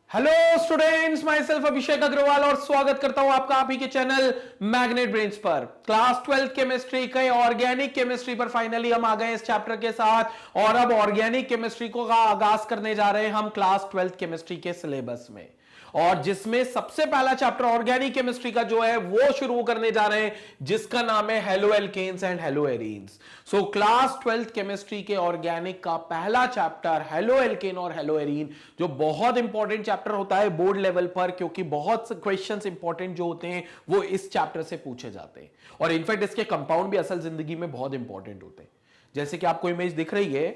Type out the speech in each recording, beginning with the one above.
Hello students, my self अभिषेक अग्रवाल और स्वागत करता हूं आपका आप ही के चैनल मैग्नेट ब्रेन्स पर। क्लास 12 केमिस्ट्री के ऑर्गेनिक केमिस्ट्री पर फाइनली हम आ गए इस चैप्टर के साथ और अब ऑर्गेनिक केमिस्ट्री को आगाज करने जा रहे हैं हम क्लास 12 केमिस्ट्री के सिलेबस में, और जिसमें सबसे पहला चैप्टर ऑर्गेनिक केमिस्ट्री का जो है वो शुरू करने जा रहे हैं, जिसका नाम है haloalkanes and haloarenes. So class 12 chemistry के ऑर्गेनिक का पहला चैप्टर हेलो एल्केन और हेलो एरीन, जो बहुत इंपॉर्टेंट चैप्टर होता है बोर्ड लेवल पर, क्योंकि बहुत से क्वेश्चंस इंपॉर्टेंट जो होते हैं वो इस चैप्टर से पूछे जाते हैं, और इनफैक्ट इसके कंपाउंड भी असल जिंदगी में बहुत इंपॉर्टेंट होते हैं। जैसे कि आपको इमेज दिख रही है,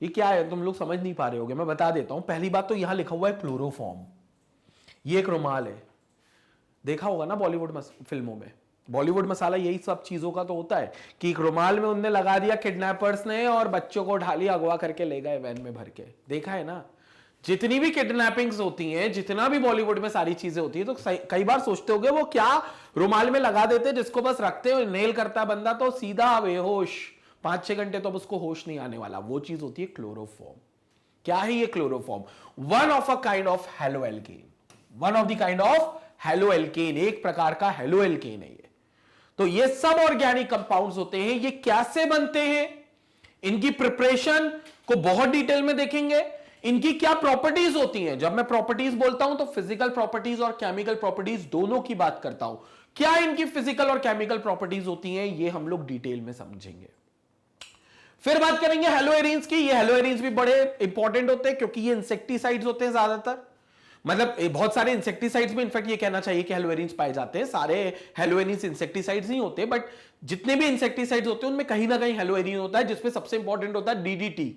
ये क्या है तुम लोग समझ नहीं पा रहे होगे, मैं बता देता हूं। पहली बात तो यहां लिखा हुआ है क्लोरोफॉर्म, ये एक रुमाल है, देखा होगा ना बॉलीवुड फिल्मों में। बॉलीवुड मसाला यही सब चीजों का तो होता है कि एक रुमाल में उनने लगा दिया किडनैपर्स ने और बच्चों को उठा लिया, अगवा करके ले गए वैन में भर के। देखा है ना, जितनी भी किडनैपिंग्स होती हैं, जितना भी बॉलीवुड में सारी चीजें होती है, तो कई बार सोचते होगे वो क्या रुमाल में लगा देते, जिसको बस रखते हो नेल करता है बंदा तो सीधा बेहोश, 5-6 घंटे तो अब उसको होश नहीं आने वाला। वो चीज होती है क्लोरोफॉर्म। क्या है ये chloroform? One of a kind of halo alkane, one of the kind of halo alkane, एक प्रकार का हेलो एल्केन है ये। तो ये सब ऑर्गेनिक कंपाउंड्स होते हैं। ये कैसे बनते हैं, इनकी प्रिपरेशन को बहुत डिटेल में देखेंगे। इनकी क्या प्रॉपर्टीज होती हैं, जब मैं प्रॉपर्टीज बोलता हूं तो फिजिकल प्रॉपर्टीज और केमिकल प्रॉपर्टीज दोनों की बात करता हूं। क्या इनकी फिजिकल और केमिकल प्रॉपर्टीज होती हैं, ये हम लोग डिटेल में समझेंगे। फिर बात करेंगे हेलो एरीन्स की। ये हेलो एरीन्स भी बड़े इंपॉर्टेंट होते हैं क्योंकि ये इंसेक्टिसाइड्स होते हैं ज्यादातर, मतलब बहुत सारे इंसेक्टिसाइड्स में इनफैक्ट ये कहना चाहिए कि हेलोएरिन्स पाए जाते हैं। सारे हेलोएरिन्स इंसेक्टिसाइड्स नहीं होते, बट जितने भी इंसेक्टिसाइड्स होते हैं उनमें कहीं ना कहीं हेलोएरिन होता है, जिसमें सबसे इंपॉर्टेंट होता है डीडीटी।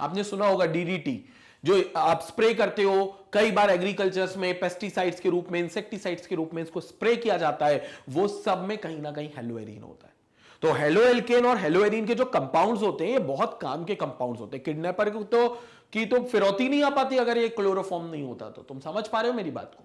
आपने सुना होगा डीडीटी, जो आप स्प्रे करते हो कई बार एग्रीकल्चर्स में, पेस्टिसाइड्स के रूप में, इंसेक्टिसाइड्स के रूप में इसको स्प्रे किया जाता है, वो सब में कहीं ना कहीं हेलोएरिन होता है। तो हेलो एल्केन और हेलो एरीन के जो कंपाउंड्स होते हैं ये बहुत काम के कंपाउंड्स होते हैं। किडनैपर की तो फिरौती नहीं आ पाती अगर ये क्लोरोफॉर्म नहीं होता तो। तुम समझ पा रहे हो मेरी बात को?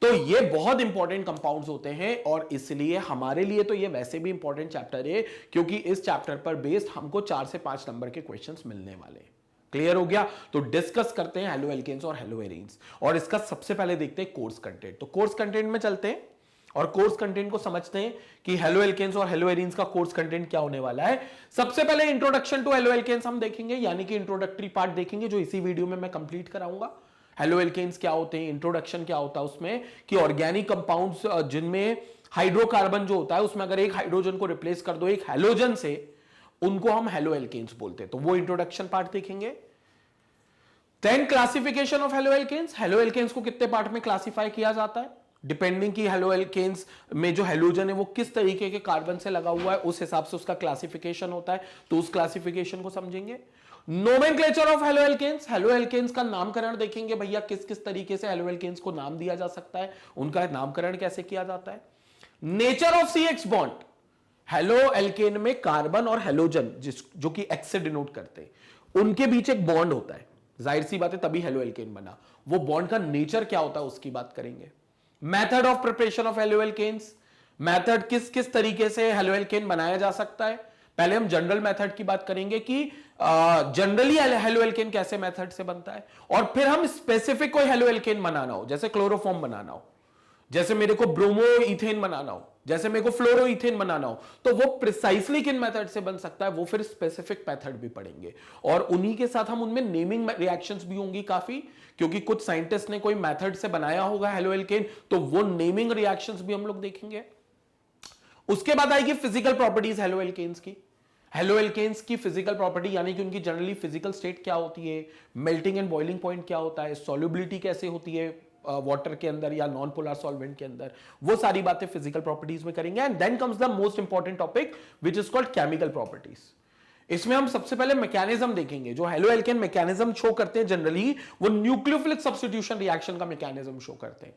तो ये बहुत इंपॉर्टेंट कंपाउंड्स होते हैं, और इसलिए हमारे लिए तो ये वैसे भी इंपॉर्टेंट चैप्टर है क्योंकि इस चैप्टर पर बेस्ड हमको 4 से 5 नंबर के क्वेश्चंस मिलने वाले हैं। क्लियर हो गया? तो डिस्कस करते हैं हेलो एल्केन्स और हेलो एरीन्स, और इसका सबसे पहले देखते हैं कोर्स कंटेंट। तो कोर्स कंटेंट में चलते हैं और कोर्स कंटेंट को समझते हैं कि हेलो एल्केन्स और हेलो एरीन्स का कोर्स कंटेंट क्या होने वाला है। सबसे पहले इंट्रोडक्शन टू हेलो एल्केन्स हम देखेंगे, यानी कि इंट्रोडक्टरी पार्ट देखेंगे, जो इसी वीडियो में मैं कंप्लीट कराऊंगा। हेलो एल्केन्स क्या होते हैं, इंट्रोडक्शन क्या होता है उसमें, कि ऑर्गेनिक कंपाउंड्स जिनमें हाइड्रोकार्बन जो होता है उसमें अगर एक हाइड्रोजन को रिप्लेस कर दो एक हेलोजन से, उनको हम हेलो एल्केन्स बोलते हैं। तो वो इंट्रोडक्शन पार्ट देखेंगे। Then classification of haloalkanes. Haloalkanes को कितने पार्ट में क्लासिफाई किया जाता है, डिपेंडिंग की हेलो एल्केन्स में जो हेलोजन है वो किस तरीके के कार्बन से लगा हुआ है, उस हिसाब से उसका क्लासिफिकेशन होता है, तो उस क्लासिफिकेशन को समझेंगे। Nomenclature of haloalkanes, haloalkanes का नामकरण देखेंगे, भैया किस किस तरीके से हेलो एल्केन्स को नाम दिया जा सकता है, उनका नामकरण कैसे किया जाता है। Nature of C X bond, haloalkane में कार्बन और हेलोजन जो कि एक्स से डिनोट करते हैं, उनके बीच एक बॉन्ड होता है, जाहिर सी बात है तभी हेलो एल्केन बना। वो बॉन्ड का नेचर क्या होता है उसकी बात करेंगे। Method of preparation of haloalkanes, method किस किस तरीके से हेलो एल्केन बनाया जा सकता है। पहले हम जनरल मेथड की बात करेंगे कि जनरली हेलो एल्केन कैसे मेथड से बनता है, और फिर हम स्पेसिफिक कोई हेलो एल्केन बनाना हो, जैसे क्लोरोफॉर्म बनाना हो, जैसे मेरे को ब्रोमो इथेन बनाना हो, जैसे मेरे को फ्लोरो इथेन बनाना हो, तो वो प्रिसाइसली किन मेथड से बन सकता है, वो फिर स्पेसिफिक मेथड भी पढ़ेंगे। और उन्हीं के साथ हम उनमें नेमिंग रिएक्शंस भी होंगी काफी, क्योंकि कुछ साइंटिस्ट ने कोई मेथड से बनाया होगा हेलो एल्केन, तो वो नेमिंग रिएक्शंस भी हम लोग देखेंगे। उसके बाद आएगी फिजिकल प्रॉपर्टीज हेलो एल्केन्स की। हेलो एल्केन्स की फिजिकल प्रॉपर्टी यानी कि उनकी जनरली फिजिकल स्टेट क्या होती है, मेल्टिंग एंड बॉइलिंग पॉइंट क्या होता है, सॉल्युबिलिटी कैसे होती है वाटर के अंदर या नॉन पोलर सॉल्वेंट के अंदर, वो सारी बातें फिजिकल प्रॉपर्टीज में करेंगे। And then comes the most important topic which is called chemical properties. इसमें हम सबसे पहले मैकेनिज्म देखेंगे। जो हेलो एल्केन मैकेनिज्म शो करते हैं जनरली, वो न्यूक्लियोफिलिक सब्स्टिट्यूशन रिएक्शन का मैकेनिज्म शो करते हैं।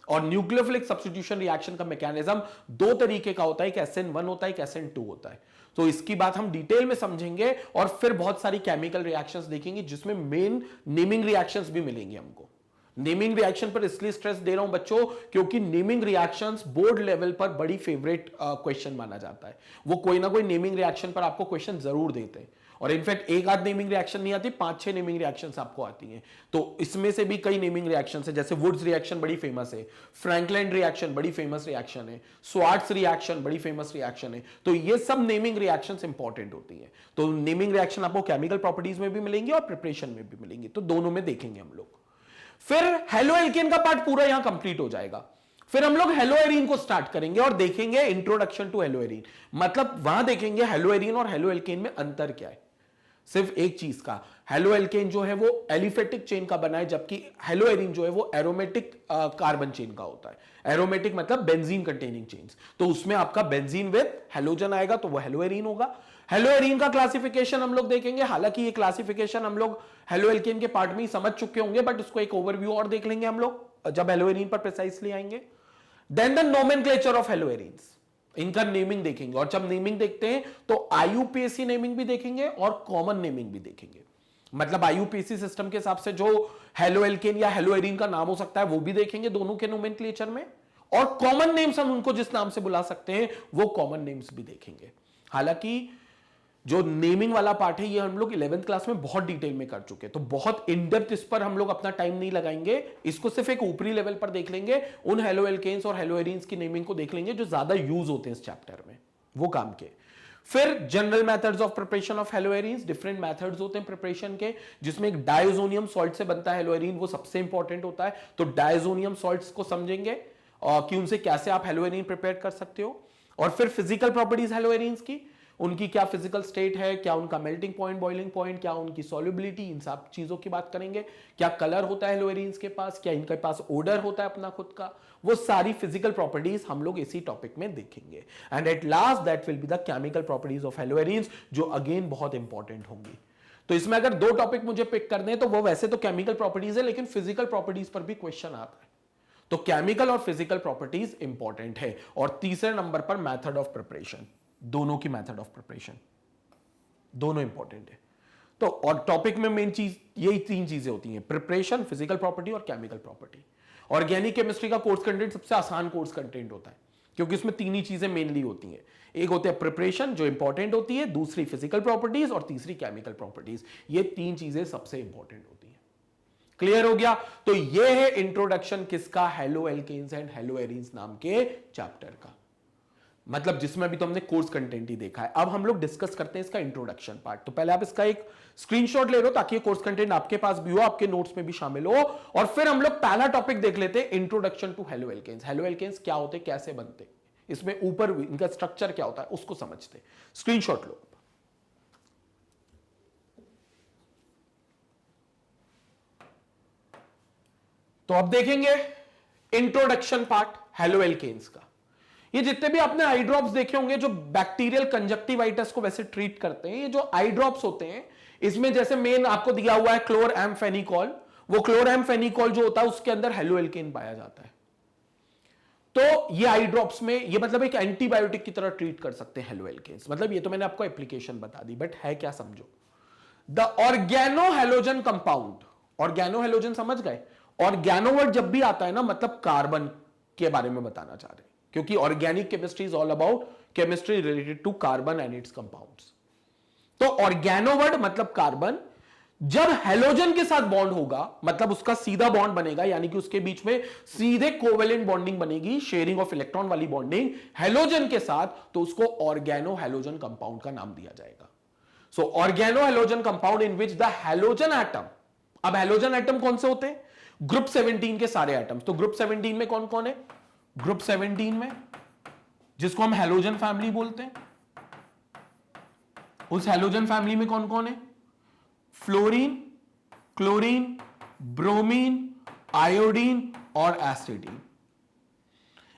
और न्यूक्लियोफिलिक सब्स्टिट्यूशन रिएक्शन का मैकेनिज्म 2 तरीके का होता है, एक SN1 होता है, एक SN2 होता है। तो इसकी बात हम डिटेल में समझेंगे, और फिर बहुत सारी केमिकल रिएक्शंस देखेंगे जिसमें मेन नेमिंग रिएक्शंस भी मिलेंगे हमको। नेमिंग रिएक्शन पर इसलिए स्ट्रेस दे रहा हूं बच्चों, क्योंकि नेमिंग रिएक्शंस बोर्ड लेवल पर बड़ी फेवरेट क्वेश्चन माना जाता है। वो कोई ना कोई नेमिंग रिएक्शन पर आपको क्वेश्चन जरूर देते हैं, और इनफैक्ट एक आध नेमिंग रिएक्शन नहीं आती, 5-6 नेमिंग रिएक्शंस आपको आती हैं। तो इसमें से भी कई नेमिंग रिएक्शन है, जैसे वुड्स रिएक्शन बड़ी फेमस है, फ्रैंकलैंड रिएक्शन बड़ी फेमस रिएक्शन है, स्वार्ट्स रिएक्शन बड़ी फेमस रिएक्शन है। तो ये सब नेमिंग रिएक्शंस इंपॉर्टेंट होती हैं। तो नेमिंग रिएक्शन आपको केमिकल प्रॉपर्टीज में भी मिलेंगी और प्रिपरेशन में भी मिलेंगी, तो दोनों में देखेंगे हम लोग। फिर हेलो एल्केन का पार्ट पूरा यहां कंप्लीट हो जाएगा। फिर हम लोग हेलोएरीन को स्टार्ट करेंगे और देखेंगे इंट्रोडक्शन टू हेलोएरीन, मतलब वहां देखेंगे हेलोएरीन और हेलो एल्केन में अंतर क्या है। सिर्फ एक चीज का, हेलो एल्केन जो है वो एलिफेटिक चेन का बना है, जबकि हेलोएरीन जो है वो एरोमेटिक कार्बन चेन का होता है। एरोमेटिक मतलब बेंजीन कंटेनिंग चेन्स, तो उसमें आपका बेंजीन विद हेलोजन आएगा तो वो हेलोएरीन होगा। हेलोएरीन का क्लासिफिकेशन हम लोग देखेंगे, हालांकि ये क्लासिफिकेशन हम लोग हेलो एल्केन के पार्ट में ही समझ चुके होंगे, बट उसको एक ओवरव्यू और देख लेंगे हम लोग जब हेलोएरीन पर प्रिसाइसली आएंगे। Then the nomenclature of haloarenes, इनका नेमिंग देखेंगे, और जब नेमिंग देखते हैं तो आईयूपीएसी नेमिंग भी देखेंगे और कॉमन नेमिंग भी देखेंगे। मतलब आईयूपीएसी सिस्टम के हिसाब से जो हेलो एल्केन या हेलोएरीन का नाम हो सकता है वो भी देखेंगे दोनों के नोमेनक्लेचर में, और कॉमन नेम्स हम उनको जिस नाम से बुला सकते हैं वो कॉमन नेम्स भी देखेंगे। हालांकि जो नेमिंग वाला पार्ट है ये हम लोग 11th क्लास में बहुत डिटेल में कर चुके हैं, तो बहुत इन डेप्थ इस पर हम लोग अपना टाइम नहीं लगाएंगे, इसको सिर्फ एक ऊपरी लेवल पर देख लेंगे, उन हेलो एल्केन्स और हेलोएरीन्स की नेमिंग को देख लेंगे जो ज्यादा यूज होते हैं इस चैप्टर में, वो काम के। फिर general methods of preparation of haloarenes, different methods होते हैं प्रिपरेशन के, जिसमें एक डायजोनियम सॉल्ट से बनता है हेलोएरीन, वो सबसे इंपॉर्टेंट होता है। तो डायजोनियम सॉल्ट्स को समझेंगे कि उनसे कैसे आप हेलोएरीन प्रिपेयर कर सकते हो। और फिर फिजिकल प्रॉपर्टीज हेलोएरीन्स की, उनकी क्या फिजिकल स्टेट है, क्या उनका मेल्टिंग पॉइंट, बॉइलिंग पॉइंट, क्या उनकी सॉल्युबिलिटी, इन सब चीजों की बात करेंगे। क्या कलर होता है हेलोएरीन्स के पास, क्या इनके पास ओडर होता है अपना खुद का, वो सारी फिजिकल प्रॉपर्टीज हम लोग इसी टॉपिक में देखेंगे। And at last that will be the chemical properties of haloarenes, जो अगेन बहुत इंपॉर्टेंट होंगी। तो इसमें अगर दो टॉपिक मुझे पिक करने हैं तो वो वैसे तो केमिकल प्रॉपर्टीज है, लेकिन फिजिकल प्रॉपर्टीज पर भी क्वेश्चन आता है, तो केमिकल और फिजिकल प्रॉपर्टीज इंपॉर्टेंट है। और तीसरे नंबर पर मेथड ऑफ प्रिपरेशन, दोनों की मेथड ऑफ प्रिपरेशन दोनों इंपॉर्टेंट है। तो और टॉपिक में मेन चीज यही तीन चीजें होती हैं, प्रिपरेशन, फिजिकल प्रॉपर्टी और केमिकल प्रॉपर्टी। ऑर्गेनिक केमिस्ट्री का कोर्स कंटेंट सबसे आसान कोर्स कंटेंट होता है, क्योंकि इसमें तीन ही चीजें मेनली होती हैं। एक होते हैं प्रिपरेशन जो इंपॉर्टेंट होती है, दूसरी फिजिकल प्रॉपर्टीज और तीसरी केमिकल प्रॉपर्टीज। ये तीन चीजें सबसे इंपॉर्टेंट होती हैं। क्लियर हो गया? तो ये है इंट्रोडक्शन किसका, हेलो एल्केन्स एंड हेलोएरीन्स नाम के चैप्टर का, मतलब जिसमें भी तो हमने कोर्स कंटेंट ही देखा है। अब हम लोग डिस्कस करते हैं इसका इंट्रोडक्शन पार्ट। तो पहले आप इसका एक स्क्रीनशॉट ले लो ताकि कोर्स कंटेंट आपके पास भी हो, आपके नोट्स में भी शामिल हो। और फिर हम लोग पहला टॉपिक देख लेते हैं, introduction to haloalkanes. Haloalkanes क्या होते, कैसे बनते, इसमें ऊपर इनका स्ट्रक्चर क्या होता है उसको समझते। स्क्रीनशॉट लो। तो अब देखेंगे इंट्रोडक्शन पार्ट हेलो एल्केन्स का। ये जितने भी आपने आई ड्रॉप्स देखे होंगे जो बैक्टीरियल कंजक्टिवाइटिस को वैसे ट्रीट करते हैं, ये जो आई ड्रॉप्स होते हैं इसमें जैसे मेन आपको दिया हुआ है क्लोरएम्फेनिकोल, वो क्लोरएम्फेनिकोल जो होता है उसके अंदर हेलो एल्केन पाया जाता है। तो ये आई ड्रॉप्स में ये मतलब एक एंटीबायोटिक की तरह ट्रीट कर सकते हैं हेलो एल्केन्स। मतलब ये तो मैंने आपको एप्लीकेशन बता दी, बट है क्या समझो। The organohalogen compound, organohalogen समझ गए। ऑर्गेनो वर्ड जब भी आता है ना, मतलब कार्बन के बारे में बताना चाह रहे हैं, क्योंकि organic chemistry is all about chemistry related to carbon and its compounds. तो ऑर्गेनो वर्ड मतलब कार्बन, जब हेलोजन के साथ बॉन्ड होगा मतलब उसका सीधा बॉन्ड बनेगा, यानी कि उसके बीच में सीधे कोवेलेंट बॉन्डिंग बनेगी, शेयरिंग ऑफ इलेक्ट्रॉन वाली बॉन्डिंग हेलोजन के साथ, तो उसको ऑर्गेनो हेलोजन कंपाउंड का नाम दिया जाएगा। So organohalogen compound in which the halogen atom, अब हेलोजन एटम कौन से होते हैं, ग्रुप 17 के सारे एटम्स। तो ग्रुप 17 में कौन कौन है, ग्रुप 17 में जिसको हम हेलोजन फैमिली बोलते हैं, उस हेलोजन फैमिली में कौन कौन है, फ्लोरीन, क्लोरीन, ब्रोमीन, आयोडीन और एस्टेडीन।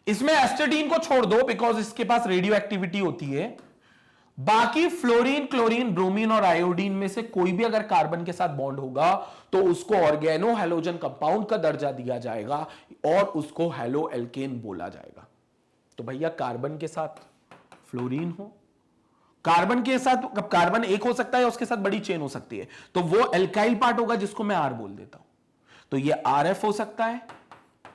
इसमें एस्टेडीन को छोड़ दो बिकॉज इसके पास रेडियो एक्टिविटी होती है। बाकी फ्लोरीन, क्लोरीन, ब्रोमीन और आयोडीन में से कोई भी अगर कार्बन के साथ बॉन्ड होगा तो उसको ऑर्गेनो हेलोजन कंपाउंड का दर्जा दिया जाएगा और उसको हेलो एल्केन बोला जाएगा। तो भैया कार्बन के साथ फ्लोरीन हो, कार्बन के साथ कार्बन एक हो सकता है उसके साथ बड़ी चेन हो सकती है, तो वो एल्काइल पार्ट होगा जिसको मैं आर बोल देता हूं। तो ये आरएफ हो सकता है,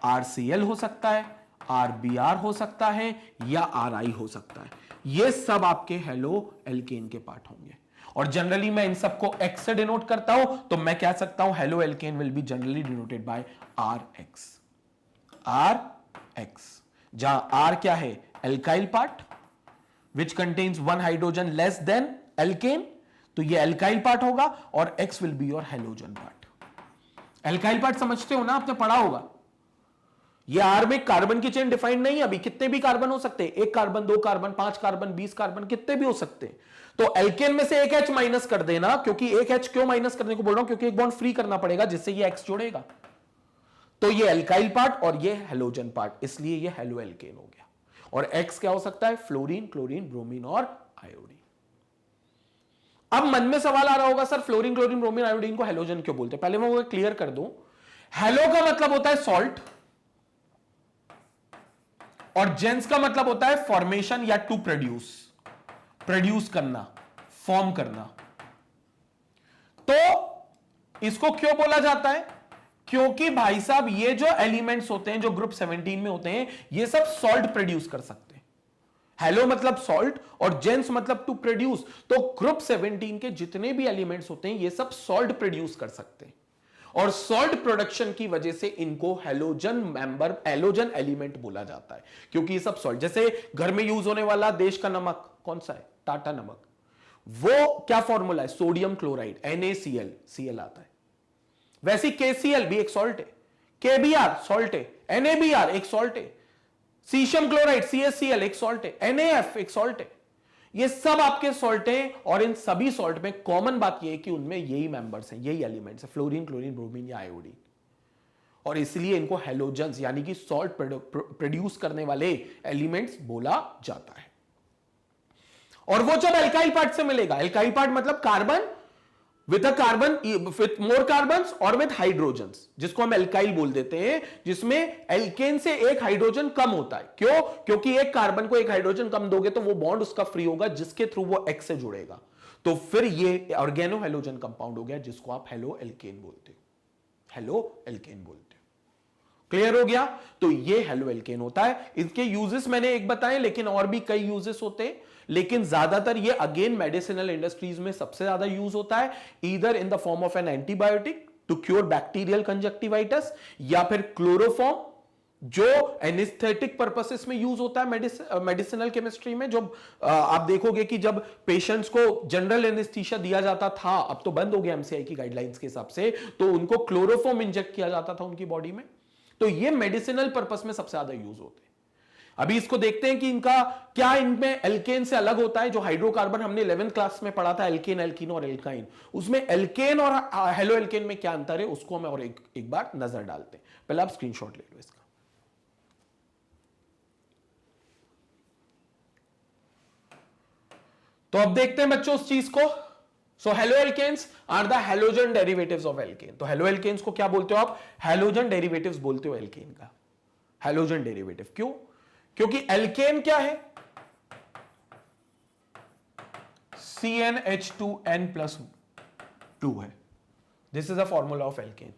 आरसीएल हो सकता है, आरबीआर हो सकता है या आरआई हो सकता है। ये सब आपके हेलो एल्केन के पार्ट होंगे। और जनरली मैं इन सबको x से डिनोट करता हूं, तो मैं कह सकता हूं haloalkane will be generally denoted by RX। RX, जहां R क्या है, alkyl part which contains one hydrogen less than alkane, तो ये एल्काइल पार्ट होगा, और X will be your halogen part. Alkyl part समझते हो ना, आपने पढ़ा होगा। ये R में कार्बन की चेन डिफाइंड नहीं है अभी, कितने भी कार्बन हो सकते हैं, 1 कार्बन, 2 कार्बन, 5 कार्बन, 20 कार्बन, कितने भी हो सकते हैं। तो एल्केन में से एक H माइनस कर देना, क्योंकि एक H क्यों माइनस करने को बोल रहा हूं, क्योंकि एक बॉन्ड फ्री करना पड़ेगा जिससे ये X जुड़ेगा। तो ये एल्काइल पार्ट और ये हैलोजन पार्ट, इसलिए ये हेलो एल्केन हो गया। और X क्या हो सकता है, फ्लोरीन, क्लोरीन, ब्रोमीन और आयोडीन। अब मन में सवाल आ रहा होगा, sir fluorine, chlorine, bromine, iodine को हैलोजन क्यों बोलते हैं? पहले मैं वो क्लियर कर दूं। हेलो का मतलब होता है सॉल्ट, और जेंस का मतलब होता है फॉर्मेशन या टू प्रोड्यूस, प्रोड्यूस करना, फॉर्म करना। तो इसको क्यों बोला जाता है? क्योंकि भाई साहब ये जो एलिमेंट्स होते हैं जो ग्रुप 17 में होते हैं, ये सब सॉल्ट प्रोड्यूस कर सकते हैं। हेलो मतलब सॉल्ट और जेंस मतलब टू प्रोड्यूस। तो ग्रुप 17 के जितने भी एलिमेंट्स होते हैं ये सब सॉल्ट प्रोड्यूस कर सकते हैं, और सॉल्ट प्रोडक्शन की वजह से इनको हैलोजन मेंबर, हैलोजन एलिमेंट बोला जाता है, क्योंकि ये सब सॉल्ट। जैसे घर में यूज होने वाला देश का नमक कौन सा है, टाटा नमक, वो क्या फॉर्मूला है, सोडियम क्लोराइड, NaCl, Cl आता है। वैसे KCl भी एक सॉल्ट है, KBr सॉल्ट है, NaBr एक सॉल्ट है, सीशियम क्लोराइड CaCl एक सॉल्ट है, NaF एक सॉल्ट है। ये सब आपके सॉल्ट हैं, और इन सभी सॉल्ट में कॉमन बात यह है कि उनमें यही मेंबर्स हैं, यही एलिमेंट्स हैं, फ्लोरीन, क्लोरीन, ब्रोमीन या आयोडीन। और इसलिए इनको हैलोजेंस यानी कि सॉल्ट प्रोड्यूस करने वाले एलिमेंट्स बोला जाता है। और वो जब एल्काइल पार्ट से मिलेगा, एल्काइल पार्ट मतलब carbon with carbon, with more carbon और विथ हाइड्रोजन्स, जिसको हम एल्काइल बोल देते हैं, जिसमें एल्केन से एक हाइड्रोजन कम होता है। क्यों? क्योंकि एक कार्बन को एक हाइड्रोजन कम दोगे तो वो बॉन्ड उसका फ्री होगा, जिसके थ्रू वो X से जुड़ेगा। तो फिर ये ऑर्गेनो हैलोजन कंपाउंड हो गया, जिसको आप हेलो एल्केन बोलते हो, हेलो एल्केन बोलते हो। क्लियर हो गया? तो ये हेलो एल्केन होता है। इसके यूजेस मैंने एक बताए, लेकिन और भी कई यूजेस होते हैं, लेकिन ज्यादातर ये अगेन मेडिसिनल इंडस्ट्रीज में सबसे ज्यादा यूज होता है, either in the form of an antibiotic to cure bacterial conjunctivitis, या फिर क्लोरोफॉर्म जो एनेस्थेटिक पर्पसेस में यूज होता है मेडिसिनल केमिस्ट्री में। जो आप देखोगे कि जब पेशेंट्स को जनरल एनेस्थीसिया दिया जाता था, अब तो बंद हो गया MCI की गाइडलाइंस के हिसाब से, तो उनको क्लोरोफॉर्म इंजेक्ट किया जाता था उनकी बॉडी में। तो ये मेडिसिनल पर्पस में सबसे ज्यादा यूज होते हैं। अभी इसको देखते हैं कि इनका क्या, इनमें एल्केन से अलग होता है। जो हाइड्रोकार्बन हमने 11th क्लास में पढ़ा था, एल्केन, एल्कीन और एल्काइन, उसमें एल्केन और हेलो एल्केन में क्या अंतर है उसको हम और एक बार नजर डालते हैं। पहले आप स्क्रीनशॉट ले लो इसका। तो अब देखते हैं बच्चों उस चीज को। So haloalkanes are the halogen derivatives of alkane. तो हेलो एल्केन्स को क्या बोलते हो आप? हैलोजन डेरिवेटिव्स बोलते हो एल्केन का, हैलोजन डेरिवेटिव। क्यों? क्योंकि एल्केन क्या है? CnH2n+2 है। This is a formula of alkene,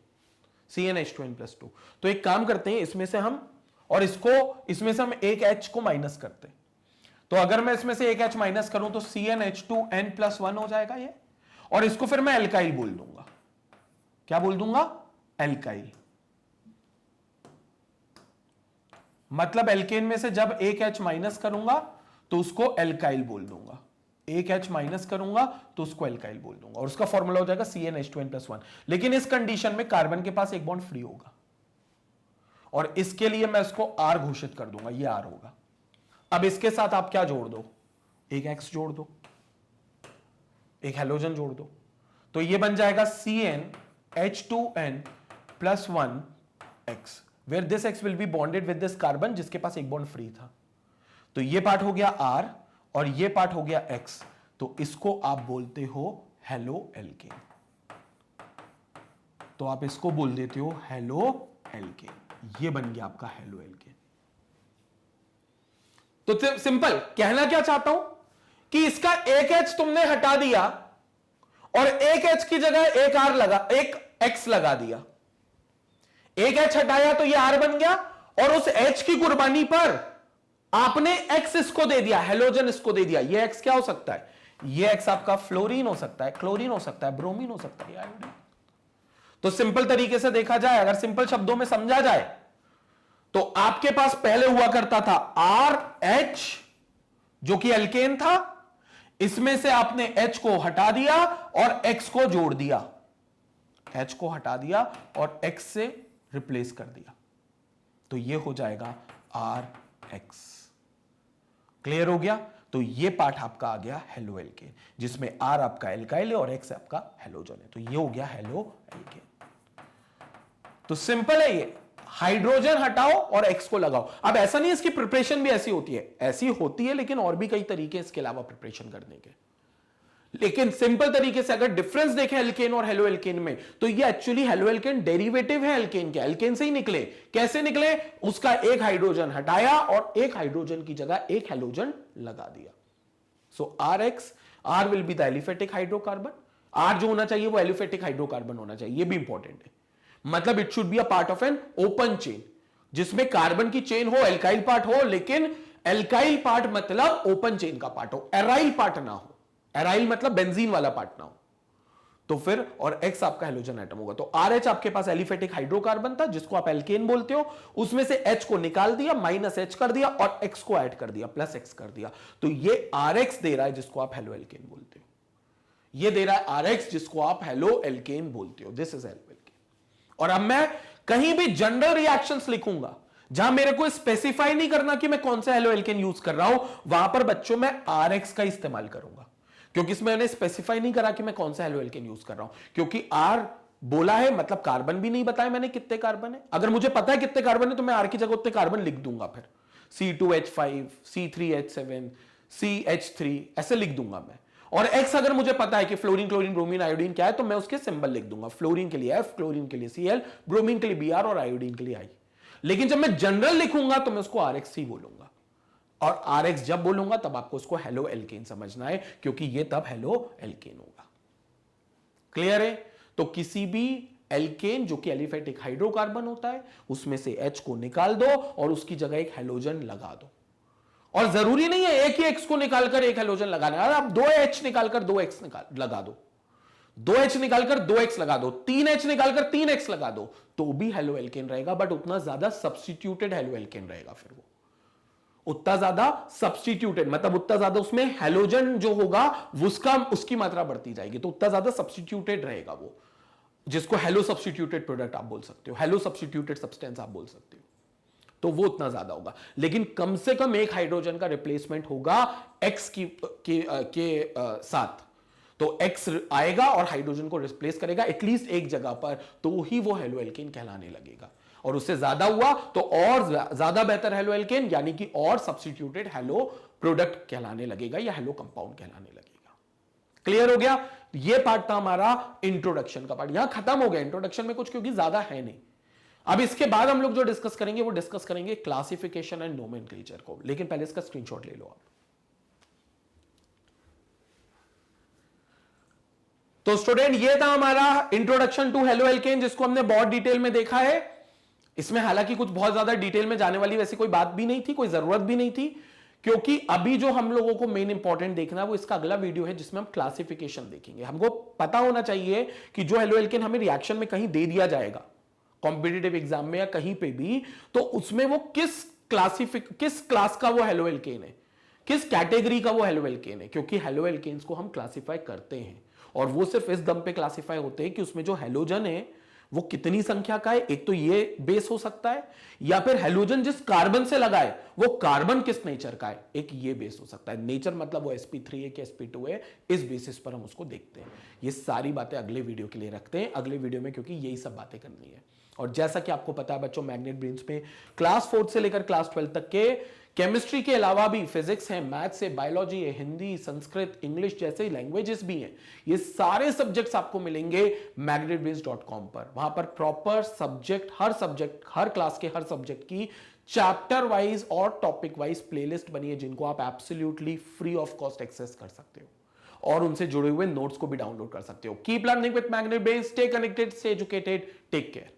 CnH2n+2। तो एक काम करते हैं, इसमें से हम और इसमें से हम एक H को माइनस करते हैं। तो अगर मैं इसमें से एक H माइनस करूं तो CnH2n+1 हो जाएगा ये, और इसको फिर मैं एल्काइल बोल दूंगा। क्या बोल दूंगा? एल्काइल। मतलब एल्केन में से जब एक H माइनस करूंगा तो उसको एल्काइल बोल दूंगा, एक H माइनस करूंगा तो उसको एल्काइल बोल दूंगा, और उसका फॉर्मूला हो जाएगा CnH2n+1। लेकिन इस कंडीशन में कार्बन के पास एक बॉन्ड फ्री होगा, और इसके लिए मैं इसको R घोषित कर दूंगा, ये R होगा। अब इसके साथ आप क्या जोड़ दो? एक X जोड़ दो, एक हैलोजन जोड़ दो, तो ये बन जाएगा CnH2n+1X, where this X will be bonded with this carbon जिसके पास एक बॉन्ड फ्री था। तो ये पार्ट हो गया R और ये पार्ट हो गया X, तो इसको आप बोलते हो हेलो एल्केन। तो आप इसको बोल देते हो हेलो एल्केन, ये बन गया आपका हेलो एल्केन। तो सिंपल कहना क्या चाहता हूं कि इसका एक H तुमने हटा दिया और एक H की जगह एक R लगा, एक X लगा दिया। एक H हटाया तो ये R बन गया, और उस H की कुर्बानी पर आपने X इसको दे दिया, हैलोजन इसको दे दिया। ये X क्या हो सकता है? ये X आपका फ्लोरीन हो सकता है, क्लोरीन हो सकता है, ब्रोमीन हो सकता है, आयोडीन। तो सिंपल तरीके से देखा जाए, अगर सिंपल शब्दों में समझा जाए, तो आपके पास पहले हुआ करता था RH जो कि एल्केन था, इसमें से आपने H को हटा दिया और X को जोड़ दिया, H को हटा दिया और X से रिप्लेस कर दिया, तो ये हो जाएगा RX। क्लियर हो गया? तो ये पार्ट आपका आ गया हेलो एल्केन, जिसमें R आपका एल्काइल है और X आपका हेलोजन है, तो ये हो गया हेलो एल्केन। तो सिंपल है ये, हाइड्रोजन हटाओ और X को लगाओ। अब ऐसा नहीं है इसकी प्रिपरेशन भी ऐसी होती है, ऐसी होती है, लेकिन और भी कई तरीके इसके अलावा प्रिपरेशन करने के। लेकिन सिंपल तरीके से अगर डिफरेंस देखें एल्केन और हेलो एल्केन में, तो ये एक्चुअली हेलो एल्केन डेरिवेटिव है एल्केन के, एल्केन से ही निकले। कैसे निकले? उसका एक हाइड्रोजन हटाया और एक हाइड्रोजन की जगह एक हेलोजन लगा दिया। सो RX, R will be the aliphatic hydrocarbon, R जो होना चाहिए वो एलिफेटिक हाइड्रोकार्बन होना चाहिए, ये भी इंपॉर्टेंट है। मतलब it should be a part of an open chain, जिसमें कार्बन की चेन हो, एल्काइल पार्ट हो, लेकिन एल्काइल पार्ट मतलब ओपन चेन का पार्ट हो, एराइल पार्ट ना हो। एराइल मतलब बेंजीन वाला पार्ट ना हो, तो फिर और X आपका हेलोजन एटम होगा। तो RH आपके पास एलिफेटिक हाइड्रोकार्बन था, जिसको आप एल्केन बोलते हो, उसमें से H को निकाल दिया, -H कर दिया और X को ऐड कर दिया, +X कर दिया, तो ये RX दे रहा है, जिसको आप हेलो एल्केन बोलते हो। ये दे रहा है RX, जिसको आप हेलो एल्केन बोलते हो। This is halo alkane. और अब मैं कहीं भी जनरल रिएक्शंस लिखूंगा, जहां मेरे को स्पेसिफाई नहीं करना कि मैं कौन सा हेलो एल्केन यूज कर रहा हूं, वहां पर बच्चों में RX का इस्तेमाल करूंगा, क्योंकि इसमें मैंने स्पेसिफाई नहीं करा कि मैं कौन सा हेलो एल्केन यूज कर रहा हूं, क्योंकि R बोला है मतलब कार्बन भी नहीं बताया मैंने कितने कार्बन है। अगर मुझे पता है कितने कार्बन है तो मैं R की जगह उतने कार्बन लिख दूंगा, फिर C2H5, C3H7, CH3 ऐसे लिख दूंगा मैं। और X अगर मुझे पता है कि फ्लोरीन, क्लोरीन, ब्रोमीन, आयोडीन क्या है, तो मैं उसके सिंबल लिख दूंगा, फ्लोरीन के लिए F, क्लोरीन के लिए Cl, ब्रोमीन के लिए Br और आयोडीन के लिए I। लेकिन जब मैं जनरल लिखूंगा तो मैं उसको RX ही बोलूंगा, और RX जब बोलूंगा तब आपको उसको हेलो एल्केन समझना है, क्योंकि ये तब हेलो एल्केन होगा। क्लियर है? तो किसी भी एल्केन जो कि एलिफेटिक हाइड्रोकार्बन होता है, उसमें से H को निकाल दो और उसकी जगह एक हेलोजन लगा दो। और जरूरी नहीं है एक ही X को निकालकर एक हेलोजन लगाना है, आप 2H निकालकर 2X लगा दो, 2H निकालकर 2X लगा दो, 3H निकालकर 3X लगा दो, तो भी हेलो एल्केन रहेगा, बट उतना ज्यादा सब्स्टिट्यूटेड हेलो एल्केन रहेगा। फिर वो उतना ज्यादा सब्स्टिट्यूटेड मतलब उतना ज्यादा उसमें हेलोजन जो होगा उसकी मात्रा बढ़ती जाएगी, तो उतना ज्यादा सब्स्टिट्यूटेड रहेगा वो, जिसको हेलो सब्स्टिट्यूटेड प्रोडक्ट आप बोल सकते हो, हेलो सब्स्टिट्यूटेड सब्सटेंस आप बोल सकते हो, तो वो उतना ज्यादा होगा। लेकिन कम से कम एक हाइड्रोजन का रिप्लेसमेंट होगा X के साथ, तो X आएगा और हाइड्रोजन को रिप्लेस करेगा एटलीस्ट एक जगह पर, तो ही वो हेलो एल्केन कहलाने लगेगा। और उससे ज्यादा हुआ तो और ज्यादा बेहतर हेलो एल्केन, यानी कि और सब्स्टिट्यूटेड हेलो प्रोडक्ट कहलाने लगेगा या हेलो कंपाउंड कहलाने लगेगा। क्लियर हो गया? ये पार्ट था हमारा इंट्रोडक्शन का पार्ट, यहां खत्म हो गया इंट्रोडक्शन में कुछ, क्योंकि ज्यादा है नहीं। अब इसके बाद हम लोग जो डिस्कस करेंगे वो डिस्कस करेंगे क्लासिफिकेशन एंड नोमेनक्लेचर को, लेकिन पहले इसका स्क्रीनशॉट ले लो आप। तो स्टूडेंट ये था हमारा इंट्रोडक्शन टू हेलो एल्केन, जिसको हमने बहुत डिटेल में देखा है। इसमें हालांकि कुछ बहुत ज्यादा डिटेल में जाने वाली वैसी कोई बात भी नहीं थी, कोई जरूरत भी नहीं थी, क्योंकि अभी जो हम लोगों को मेन इंपॉर्टेंट देखना है वो इसका अगला वीडियो है, जिसमें हम क्लासिफिकेशन देखेंगे। हमको पता होना चाहिए कि जो हेलो एल्केन हमें रिएक्शन में कहीं दे दिया जाएगा कॉम्पिटिटिव एग्जाम में या कहीं पे भी, तो उसमें वो किस क्लास का वो हेलो एल्केन है, किस कैटेगरी का वो हेलो एल्केन है, क्योंकि हेलो एल्केन्स को हम क्लासिफाई करते हैं, और वो सिर्फ इस दम पे क्लासिफाई होते हैं कि उसमें जो हेलोजन है वो कितनी संख्या का है। एक तो ये बेस हो सकता है, या फिर हेलोजन जिस कार्बन से लगा है वो कार्बन किस नेचर का है, एक ये बेस हो सकता है। नेचर मतलब वो sp3 है कि sp2 है, इस बेसिस पर हम उसको देखते हैं। ये सारी बातें अगले वीडियो के लिए रखते हैं, अगले वीडियो में, क्योंकि यही सब बातें करनी है। और जैसा कि आपको पता है बच्चों, मैग्नेट ब्रेन्स में क्लास 4 से लेकर क्लास 12 तक के केमिस्ट्री के अलावा भी फिजिक्स है, मैथ्स है, बायोलॉजी है, हिंदी, संस्कृत, इंग्लिश जैसे लैंग्वेजेस भी हैं। ये सारे सब्जेक्ट्स आपको मिलेंगे magnetbrains.com पर। वहां पर प्रॉपर सब्जेक्ट, हर क्लास के हर सब्जेक्ट की चैप्टर वाइज और टॉपिक वाइज प्लेलिस्ट बनी है, जिनको आप absolutely free of cost access कर सकते हो और उनसे जुड़े हुए नोट्स को भी डाउनलोड कर सकते हो। Keep learning with Magnet Brains, stay connected, stay educated, take care.